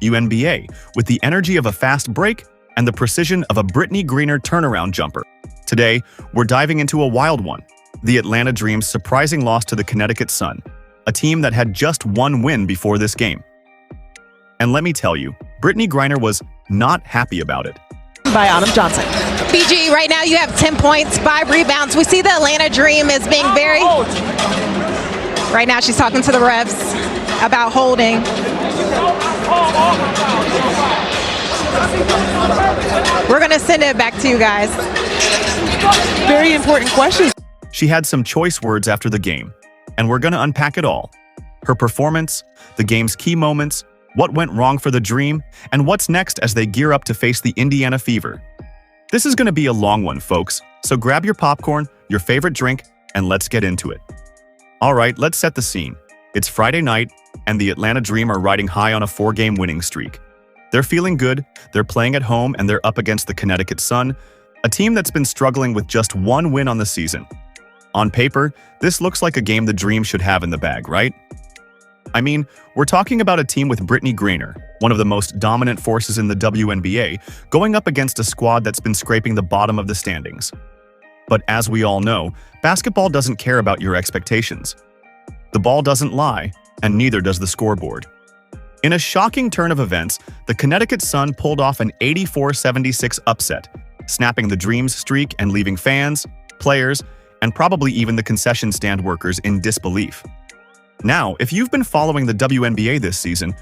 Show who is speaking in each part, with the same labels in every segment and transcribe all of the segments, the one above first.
Speaker 1: WNBA with the energy of a fast break and the precision of a BrittneyGriner turnaround jumper. Today, we're diving into a wild one, the Atlanta Dream's surprising loss to the Connecticut Sun, a team that had just one win before this game. And let me tell you, BrittneyGriner was not happy about it.
Speaker 2: By Autumn Johnson.
Speaker 3: BG, right now you have 10 points, 5 rebounds. We see the Atlanta Dream as being very... Right now she's talking to the refs about holding. We're going to send it back to you guys.
Speaker 2: Very important questions.
Speaker 1: She had some choice words after the game, and we're going to unpack it all. Her performance, the game's key moments, what went wrong for the Dream, and what's next as they gear up to face the Indiana Fever. This is going to be a long one, folks, so grab your popcorn, your favorite drink, and let's get into it. All right, let's set the scene. It's Friday night, and the Atlanta Dream are riding high on a 4-game winning streak. They're feeling good, they're playing at home, and they're up against the Connecticut Sun, a team that's been struggling with just one win on the season. On paper, this looks like a game the Dream should have in the bag, right? I mean, we're talking about a team with BrittneyGriner, one of the most dominant forces in the WNBA, going up against a squad that's been scraping the bottom of the standings. But as we all know, basketball doesn't care about your expectations. The ball doesn't lie, and neither does the scoreboard. In a shocking turn of events, the Connecticut Sun pulled off an 84-76 upset, snapping the Dream's streak and leaving fans, players, and probably even the concession stand workers in disbelief. Now, if you've been following the WNBA this season,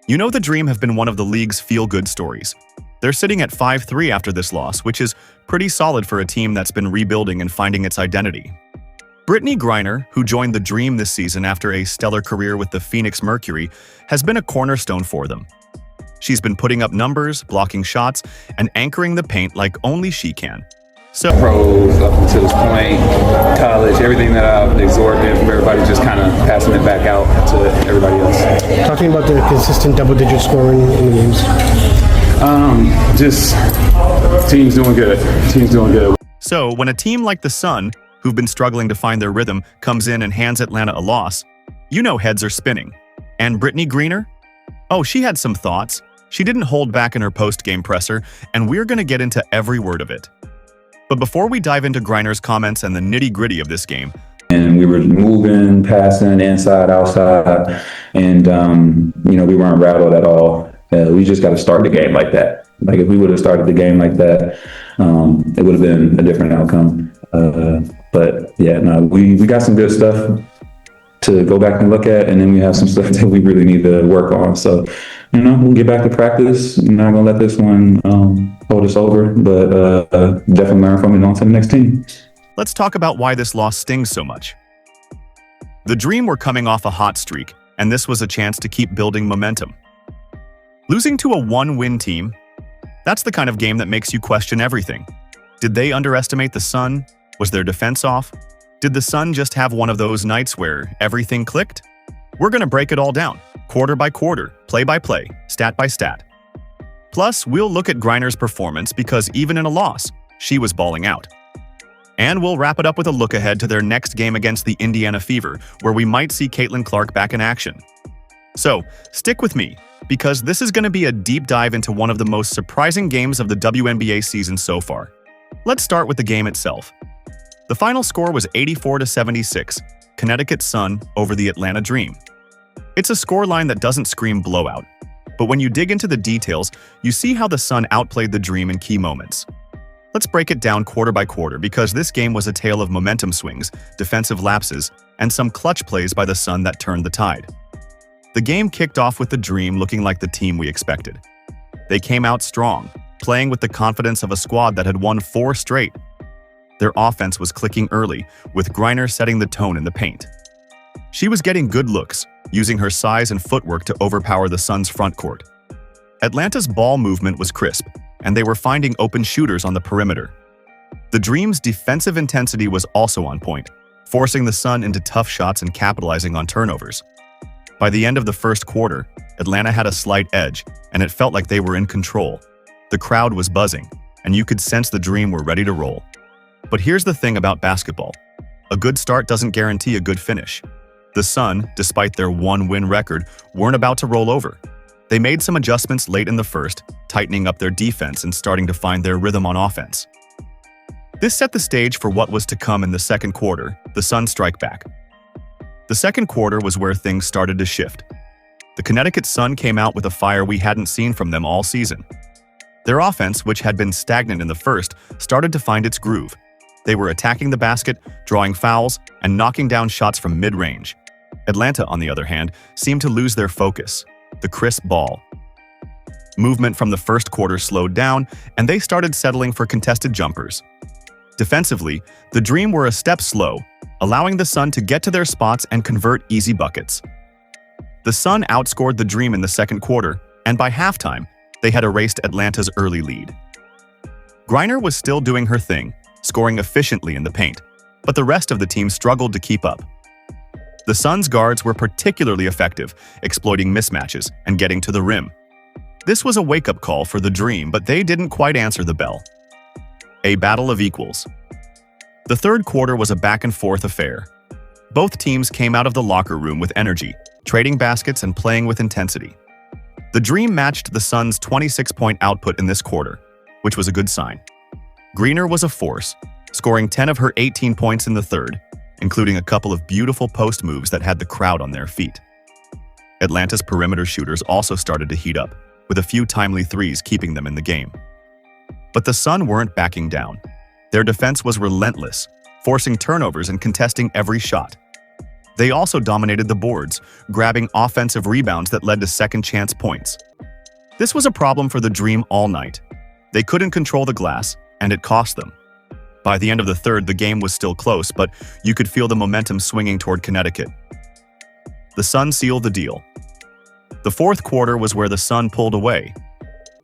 Speaker 1: you know the Dream have been one of the league's feel-good stories. They're sitting at 5-3 after this loss, which is pretty solid for a team that's been rebuilding and finding its identity. BrittneyGriner, who joined the Dream this season after a stellar career with the Phoenix Mercury, has been a cornerstone for them. She's been putting up numbers, blocking shots, and anchoring the paint like only she can. So,
Speaker 4: pros up until this point, college, everything that I've absorbed in from everybody, just kind of passing it back out to everybody else.
Speaker 5: Talking about the consistent double-digit scoring in the games.
Speaker 4: Just team's doing good. Team's doing good.
Speaker 1: So when a team like the Sun, who've been struggling to find their rhythm, comes in and hands Atlanta a loss, you know heads are spinning. And BrittneyGriner? Oh, she had some thoughts. She didn't hold back in her post-game presser, and we're going to get into every word of it. But before we dive into Griner's comments and the nitty-gritty of this game,
Speaker 4: and we were moving, passing, inside, outside, and we weren't rattled at all. We just got to start the game like that. Like if we would have started the game like that, it would have been a different outcome. But yeah, no, we got some good stuff to go back and look at, and then we have some stuff that we really need to work on. So, we'll get back to practice. I'm not gonna let this one hold us over, but definitely learn from it on to the next team.
Speaker 1: Let's talk about why this loss stings so much. The Dream were coming off a hot streak, and this was a chance to keep building momentum. Losing to a one-win team, that's the kind of game that makes you question everything. Did they underestimate the Sun? Was their defense off? Did the Sun just have one of those nights where everything clicked? We're going to break it all down, quarter by quarter, play by play, stat by stat. Plus, we'll look at Griner's performance because even in a loss, she was balling out. And we'll wrap it up with a look ahead to their next game against the Indiana Fever, where we might see Caitlin Clark back in action. So, stick with me, because this is going to be a deep dive into one of the most surprising games of the WNBA season so far. Let's start with the game itself. The final score was 84-76, Connecticut Sun over the Atlanta Dream. It's a scoreline that doesn't scream blowout, but when you dig into the details, you see how the Sun outplayed the Dream in key moments. Let's break it down quarter by quarter because this game was a tale of momentum swings, defensive lapses, and some clutch plays by the Sun that turned the tide. The game kicked off with the Dream looking like the team we expected. They came out strong, playing with the confidence of a squad that had won 4 straight. Their offense was clicking early, with Griner setting the tone in the paint. She was getting good looks, using her size and footwork to overpower the Sun's front court. Atlanta's ball movement was crisp, and they were finding open shooters on the perimeter. The Dream's defensive intensity was also on point, forcing the Sun into tough shots and capitalizing on turnovers. By the end of the first quarter, Atlanta had a slight edge, and it felt like they were in control. The crowd was buzzing, and you could sense the Dream were ready to roll. But here's the thing about basketball. A good start doesn't guarantee a good finish. The Sun, despite their one-win record, weren't about to roll over. They made some adjustments late in the first, tightening up their defense and starting to find their rhythm on offense. This set the stage for what was to come in the second quarter, the Sun strike back. The second quarter was where things started to shift. The Connecticut Sun came out with a fire we hadn't seen from them all season. Their offense, which had been stagnant in the first, started to find its groove. They were attacking the basket, drawing fouls, and knocking down shots from mid-range. Atlanta, on the other hand, seemed to lose their focus, the crisp ball. Movement from the first quarter slowed down, and they started settling for contested jumpers. Defensively, the Dream were a step slow, allowing the Sun to get to their spots and convert easy buckets. The Sun outscored the Dream in the second quarter, and by halftime, they had erased Atlanta's early lead. Griner was still doing her thing, scoring efficiently in the paint, but the rest of the team struggled to keep up. The Sun's guards were particularly effective, exploiting mismatches and getting to the rim. This was a wake-up call for the Dream, but they didn't quite answer the bell. A battle of equals. The third quarter was a back-and-forth affair. Both teams came out of the locker room with energy, trading baskets and playing with intensity. The Dream matched the Sun's 26-point output in this quarter, which was a good sign. Griner was a force, scoring 10 of her 18 points in the third, including a couple of beautiful post moves that had the crowd on their feet. Atlanta's perimeter shooters also started to heat up, with a few timely threes keeping them in the game. But the Sun weren't backing down. Their defense was relentless, forcing turnovers and contesting every shot. They also dominated the boards, grabbing offensive rebounds that led to second-chance points. This was a problem for the Dream all night. They couldn't control the glass, and it cost them. By the end of the third, the game was still close, but you could feel the momentum swinging toward Connecticut. The Sun sealed the deal. The fourth quarter was where the Sun pulled away.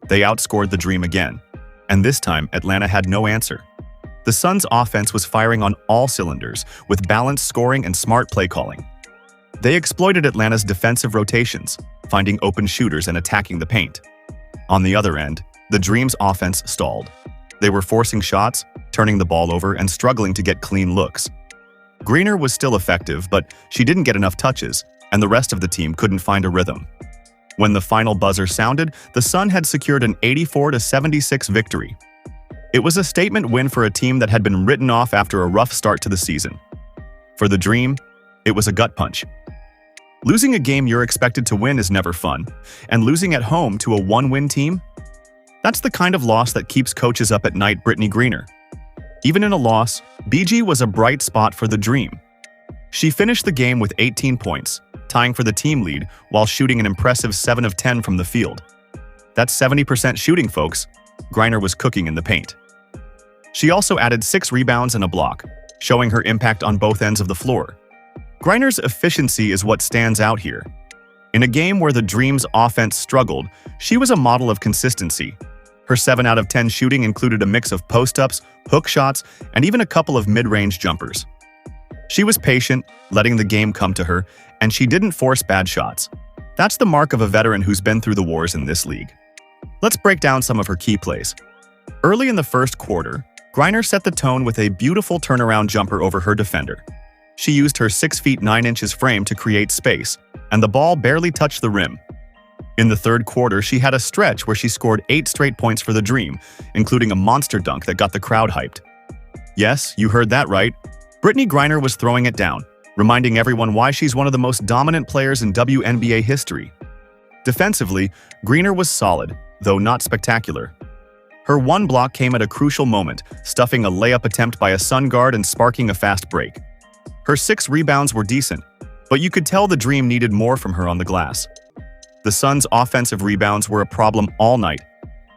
Speaker 1: They outscored the Dream again, and this time Atlanta had no answer. The Sun's offense was firing on all cylinders, with balanced scoring and smart play calling. They exploited Atlanta's defensive rotations, finding open shooters and attacking the paint. On the other end, the Dream's offense stalled. They were forcing shots, turning the ball over, and struggling to get clean looks. Griner was still effective, but she didn't get enough touches, and the rest of the team couldn't find a rhythm. When the final buzzer sounded, the Sun had secured an 84-76 victory. It was a statement win for a team that had been written off after a rough start to the season. For the Dream, it was a gut punch. Losing a game you're expected to win is never fun, and losing at home to a one-win team? That's the kind of loss that keeps coaches up at night. Brittney Griner. Even in a loss, BG was a bright spot for the Dream. She finished the game with 18 points, tying for the team lead while shooting an impressive 7 of 10 from the field. That's 70% shooting, folks. Griner was cooking in the paint. She also added 6 rebounds and a block, showing her impact on both ends of the floor. Griner's efficiency is what stands out here. In a game where the Dream's offense struggled, she was a model of consistency. Her 7 out of 10 shooting included a mix of post-ups, hook shots, and even a couple of mid-range jumpers. She was patient, letting the game come to her, and she didn't force bad shots. That's the mark of a veteran who's been through the wars in this league. Let's break down some of her key plays. Early in the first quarter, Griner set the tone with a beautiful turnaround jumper over her defender. She used her 6 feet 9 inches frame to create space, and the ball barely touched the rim. In the third quarter, she had a stretch where she scored 8 straight points for the Dream, including a monster dunk that got the crowd hyped. Yes, you heard that right. Brittney Griner was throwing it down, reminding everyone why she's one of the most dominant players in WNBA history. Defensively, Griner was solid, though not spectacular. Her one block came at a crucial moment, stuffing a layup attempt by a Sun guard and sparking a fast break. Her 6 rebounds were decent, but you could tell the Dream needed more from her on the glass. The Suns' offensive rebounds were a problem all night,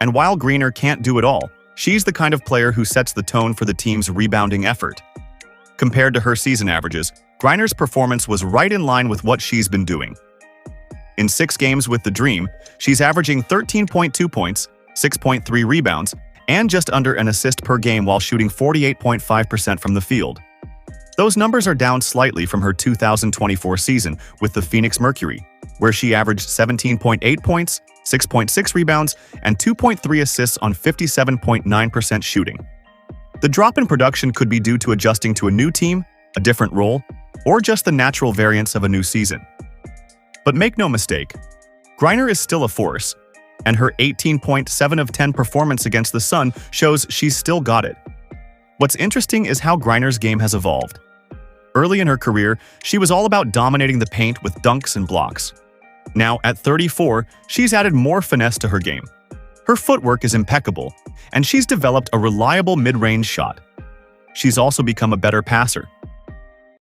Speaker 1: and while Griner can't do it all, she's the kind of player who sets the tone for the team's rebounding effort. Compared to her season averages, Griner's performance was right in line with what she's been doing. In 6 games with the Dream, she's averaging 13.2 points, 6.3 rebounds, and just under an assist per game while shooting 48.5% from the field. Those numbers are down slightly from her 2024 season with the Phoenix Mercury, where she averaged 17.8 points, 6.6 rebounds, and 2.3 assists on 57.9% shooting. The drop in production could be due to adjusting to a new team, a different role, or just the natural variance of a new season. But make no mistake, Griner is still a force, and her 18.7 of 10 performance against the Sun shows she's still got it. What's interesting is how Griner's game has evolved. Early in her career, she was all about dominating the paint with dunks and blocks. Now, at 34, she's added more finesse to her game. Her footwork is impeccable, and she's developed a reliable mid-range shot. She's also become a better passer,